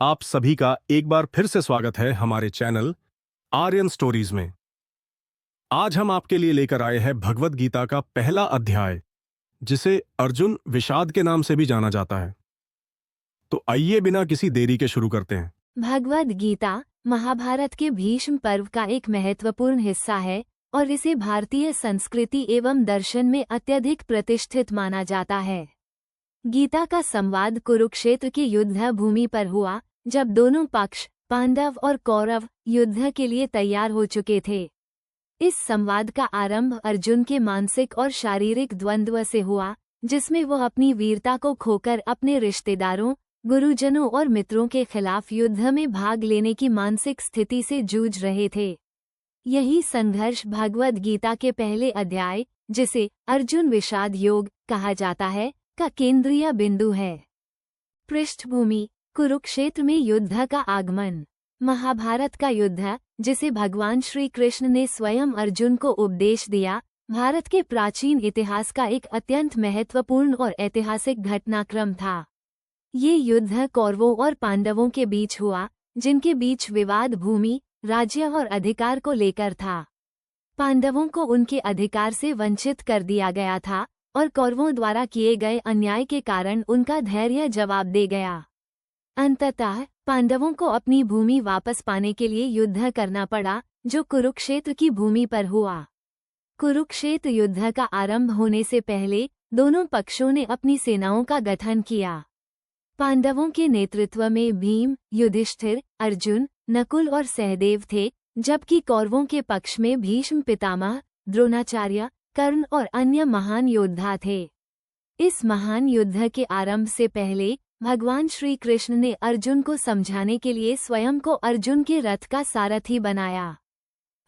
आप सभी का एक बार फिर से स्वागत है हमारे चैनल आर्यन स्टोरीज में। आज हम आपके लिए लेकर आए हैं भगवत गीता का पहला अध्याय, जिसे अर्जुन विषाद के नाम से भी जाना जाता है। तो आइए बिना किसी देरी के शुरू करते हैं। भगवद गीता महाभारत के भीष्म पर्व का एक महत्वपूर्ण हिस्सा है और इसे भारतीय संस्कृति एवं दर्शन में अत्यधिक प्रतिष्ठित माना जाता है। गीता का संवाद कुरुक्षेत्र की युद्ध भूमि पर हुआ, जब दोनों पक्ष पांडव और कौरव युद्ध के लिए तैयार हो चुके थे। इस संवाद का आरंभ अर्जुन के मानसिक और शारीरिक द्वंद्व से हुआ, जिसमें वो अपनी वीरता को खोकर अपने रिश्तेदारों, गुरुजनों और मित्रों के खिलाफ युद्ध में भाग लेने की मानसिक स्थिति से जूझ रहे थे। यही संघर्ष भगवद गीता के पहले अध्याय, जिसे अर्जुन विषाद योग कहा जाता है, का केंद्रीय बिंदु है। पृष्ठभूमि: कुरुक्षेत्र में युद्ध का आगमन। महाभारत का युद्ध, जिसे भगवान श्री कृष्ण ने स्वयं अर्जुन को उपदेश दिया, भारत के प्राचीन इतिहास का एक अत्यंत महत्वपूर्ण और ऐतिहासिक घटनाक्रम था। ये युद्ध कौरवों और पांडवों के बीच हुआ, जिनके बीच विवाद भूमि, राज्य और अधिकार को लेकर था। पांडवों को उनके अधिकार से वंचित कर दिया गया था और कौरवों द्वारा किए गए अन्याय के कारण उनका धैर्य जवाब दे गया। अंततः पांडवों को अपनी भूमि वापस पाने के लिए युद्ध करना पड़ा, जो कुरुक्षेत्र की भूमि पर हुआ। कुरुक्षेत्र युद्ध का आरंभ होने से पहले दोनों पक्षों ने अपनी सेनाओं का गठन किया। पांडवों के नेतृत्व में भीम, युधिष्ठिर, अर्जुन, नकुल और सहदेव थे, जबकि कौरवों के पक्ष में भीष्म पितामह, द्रोणाचार्य, कर्ण और अन्य महान योद्धा थे। इस महान युद्ध के आरंभ से पहले भगवान श्री कृष्ण ने अर्जुन को समझाने के लिए स्वयं को अर्जुन के रथ का सारथी बनाया।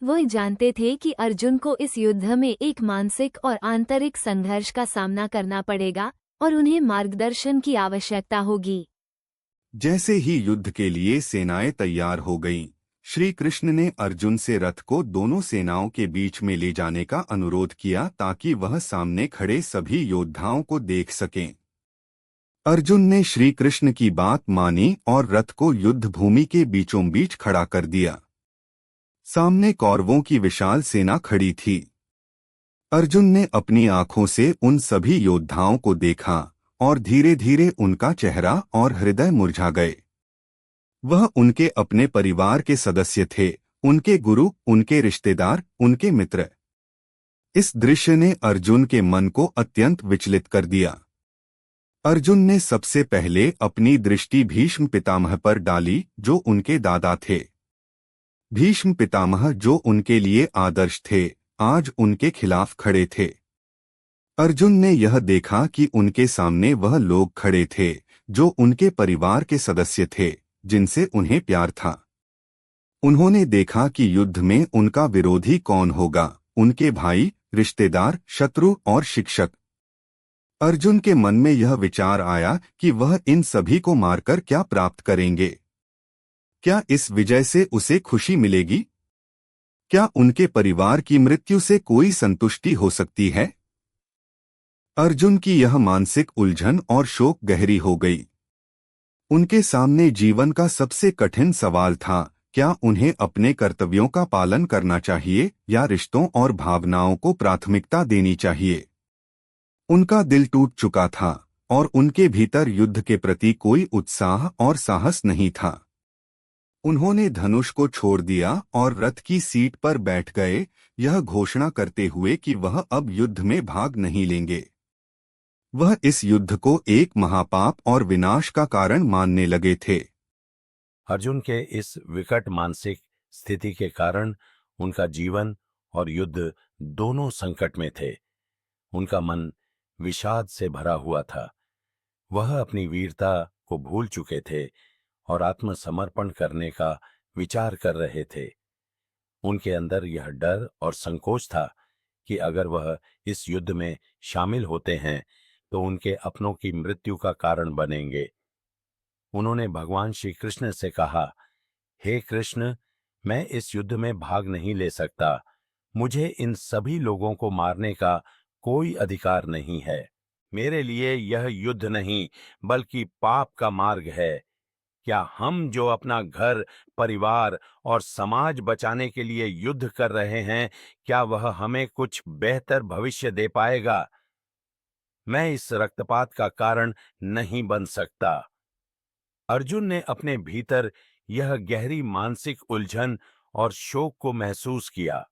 वो जानते थे कि अर्जुन को इस युद्ध में एक मानसिक और आंतरिक संघर्ष का सामना करना पड़ेगा और उन्हें मार्गदर्शन की आवश्यकता होगी। जैसे ही युद्ध के लिए सेनाएं तैयार हो गईं, श्री कृष्ण ने अर्जुन से रथ को दोनों सेनाओं के बीच में ले जाने का अनुरोध किया, ताकि वह सामने खड़े सभी योद्धाओं को देख सकें। अर्जुन ने श्री कृष्ण की बात मानी और रथ को युद्ध भूमि के बीचों बीच खड़ा कर दिया। सामने कौरवों की विशाल सेना खड़ी थी। अर्जुन ने अपनी आंखों से उन सभी योद्धाओं को देखा और धीरे धीरे उनका चेहरा और हृदय मुरझा गए। वह उनके अपने परिवार के सदस्य थे, उनके गुरु, उनके रिश्तेदार, उनके मित्र। इस दृश्य ने अर्जुन के मन को अत्यंत विचलित कर दिया। अर्जुन ने सबसे पहले अपनी दृष्टि भीष्म पितामह पर डाली, जो उनके दादा थे। भीष्म पितामह, जो उनके लिए आदर्श थे, आज उनके खिलाफ खड़े थे। अर्जुन ने यह देखा कि उनके सामने वह लोग खड़े थे जो उनके परिवार के सदस्य थे, जिनसे उन्हें प्यार था। उन्होंने देखा कि युद्ध में उनका विरोधी कौन होगा, उनके भाई, रिश्तेदार, शत्रु और शिक्षक। अर्जुन के मन में यह विचार आया कि वह इन सभी को मारकर क्या प्राप्त करेंगे। क्या इस विजय से उसे खुशी मिलेगी? क्या उनके परिवार की मृत्यु से कोई संतुष्टि हो सकती है? अर्जुन की यह मानसिक उलझन और शोक गहरी हो गई। उनके सामने जीवन का सबसे कठिन सवाल था, क्या उन्हें अपने कर्तव्यों का पालन करना चाहिए या रिश्तों और भावनाओं को प्राथमिकता देनी चाहिए। उनका दिल टूट चुका था और उनके भीतर युद्ध के प्रति कोई उत्साह और साहस नहीं था। उन्होंने धनुष को छोड़ दिया और रथ की सीट पर बैठ गए, यह घोषणा करते हुए कि वह अब युद्ध में भाग नहीं लेंगे। वह इस युद्ध को एक महापाप और विनाश का कारण मानने लगे थे। अर्जुन के इस विकट मानसिक स्थिति के कारण उनका जीवन और युद्ध दोनों संकट में थे। उनका मन विषाद से भरा हुआ था। वह अपनी वीरता को भूल चुके थे और आत्मसमर्पण करने का विचार कर रहे थे। उनके अंदर यह डर और संकोच था कि अगर वह इस युद्ध में शामिल होते हैं तो उनके अपनों की मृत्यु का कारण बनेंगे। उन्होंने भगवान श्री कृष्ण से कहा, हे कृष्ण, मैं इस युद्ध में भाग नहीं ले सकता। मुझे इन सभी लोगों को मारने का कोई अधिकार नहीं है। मेरे लिए यह युद्ध नहीं बल्कि पाप का मार्ग है। क्या हम जो अपना घर, परिवार और समाज बचाने के लिए युद्ध कर रहे हैं, क्या वह हमें कुछ बेहतर भविष्य दे पाएगा? मैं इस रक्तपात का कारण नहीं बन सकता। अर्जुन ने अपने भीतर यह गहरी मानसिक उलझन और शोक को महसूस किया।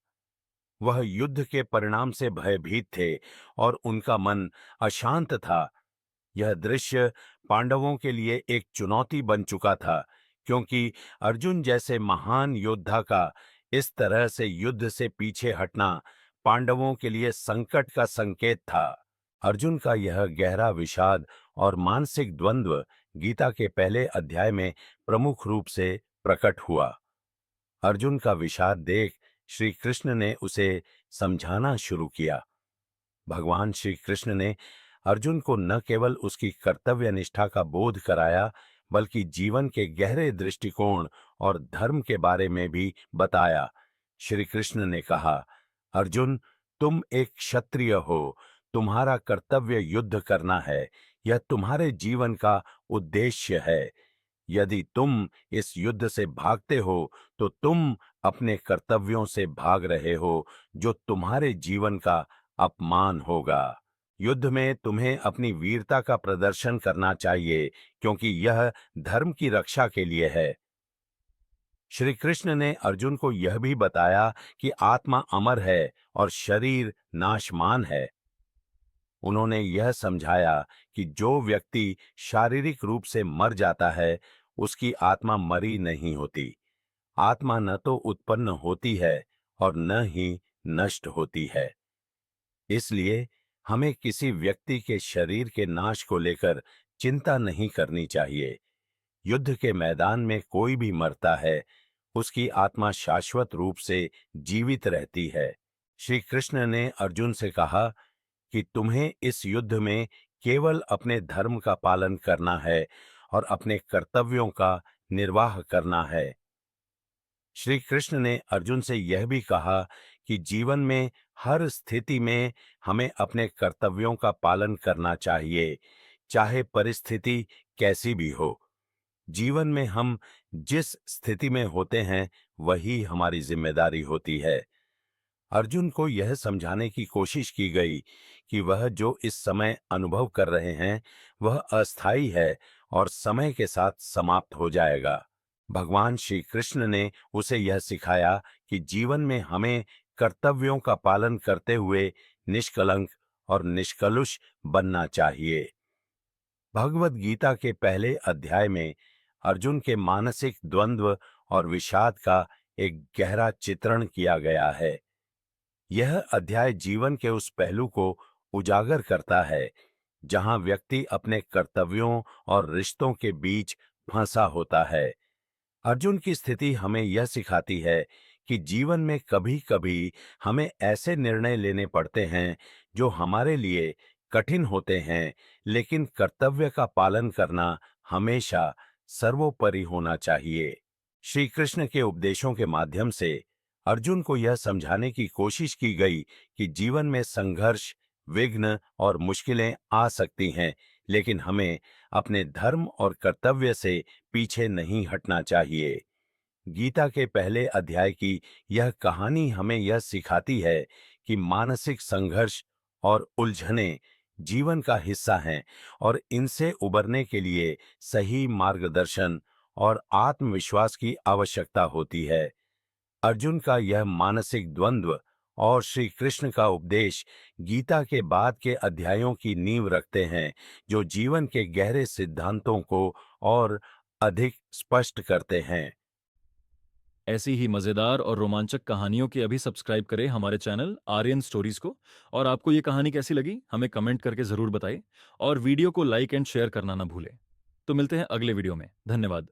वह युद्ध के परिणाम से भयभीत थे और उनका मन अशांत था। यह दृश्य पांडवों के लिए एक चुनौती बन चुका था, क्योंकि अर्जुन जैसे महान योद्धा का इस तरह से युद्ध से पीछे हटना पांडवों के लिए संकट का संकेत था। अर्जुन का यह गहरा विषाद और मानसिक द्वंद्व गीता के पहले अध्याय में प्रमुख रूप से प्रकट हुआ। अर्जुन का विषाद देख श्री कृष्ण ने उसे समझाना शुरू किया। भगवान श्री कृष्ण ने अर्जुन को न केवल उसकी कर्तव्य निष्ठा का बोध कराया, बल्कि जीवन के गहरे दृष्टिकोण और धर्म के बारे में भी बताया। श्री कृष्ण ने कहा, अर्जुन, तुम एक क्षत्रिय हो, तुम्हारा कर्तव्य युद्ध करना है, यह तुम्हारे जीवन का उद्देश्य है। यदि तुम इस युद्ध से भागते हो, तो तुम अपने कर्तव्यों से भाग रहे हो, जो तुम्हारे जीवन का अपमान होगा। युद्ध में तुम्हें अपनी वीरता का प्रदर्शन करना चाहिए, क्योंकि यह धर्म की रक्षा के लिए है। श्री कृष्ण ने अर्जुन को यह भी बताया कि आत्मा अमर है और शरीर नाशमान है। उन्होंने यह समझाया कि जो व्यक्ति शारीरिक रूप से मर जाता है, उसकी आत्मा मरी नहीं होती। आत्मा न तो उत्पन्न होती है और न ही नष्ट होती है। इसलिए हमें किसी व्यक्ति के शरीर के नाश को लेकर चिंता नहीं करनी चाहिए। युद्ध के मैदान में कोई भी मरता है, उसकी आत्मा शाश्वत रूप से जीवित रहती है। श्री कृष्ण ने अर्जुन से कहा कि तुम्हें इस युद्ध में केवल अपने धर्म का पालन करना है और अपने कर्तव्यों का निर्वाह करना है। श्री कृष्ण ने अर्जुन से यह भी कहा कि जीवन में हर स्थिति में हमें अपने कर्तव्यों का पालन करना चाहिए, चाहे परिस्थिति कैसी भी हो। जीवन में हम जिस स्थिति में होते हैं, वही हमारी जिम्मेदारी होती है। अर्जुन को यह समझाने की कोशिश की गई कि वह जो इस समय अनुभव कर रहे हैं, वह अस्थायी है और समय के साथ समाप्त हो जाएगा। भगवान श्री कृष्ण ने उसे यह सिखाया कि जीवन में हमें कर्तव्यों का पालन करते हुए निष्कलंक और निष्कलुष बनना चाहिए। भगवद गीता के पहले अध्याय में अर्जुन के मानसिक द्वंद्व और विषाद का एक गहरा चित्रण किया गया है। यह अध्याय जीवन के उस पहलू को उजागर करता है, जहां व्यक्ति अपने कर्तव्यों और रिश्तों के बीच फंसा होता है। अर्जुन की स्थिति हमें यह सिखाती है कि जीवन में कभी-कभी हमें ऐसे निर्णय लेने पड़ते हैं जो हमारे लिए कठिन होते हैं, लेकिन कर्तव्य का पालन करना हमेशा सर्वोपरि होना चाहिए। श्री कृष्ण के उपदेशों के माध्यम से अर्जुन को यह समझाने की कोशिश की गई कि जीवन में संघर्ष, विघ्न और मुश्किलें आ सकती हैं, लेकिन हमें अपने धर्म और कर्तव्य से पीछे नहीं हटना चाहिए। गीता के पहले अध्याय की यह कहानी हमें यह सिखाती है कि मानसिक संघर्ष और उलझनें जीवन का हिस्सा हैं और इनसे उबरने के लिए सही मार्गदर्शन और आत्मविश्वास की आवश्यकता होती है। अर्जुन का यह मानसिक द्वंद्व और श्री कृष्ण का उपदेश गीता के बाद के अध्यायों की नींव रखते हैं, जो जीवन के गहरे सिद्धांतों को और अधिक स्पष्ट करते हैं। ऐसी ही मजेदार और रोमांचक कहानियों के अभी सब्सक्राइब करें हमारे चैनल आर्यन स्टोरीज को। और आपको ये कहानी कैसी लगी हमें कमेंट करके जरूर बताइए और वीडियो को लाइक एंड शेयर करना ना भूलें। तो मिलते हैं अगले वीडियो में। धन्यवाद।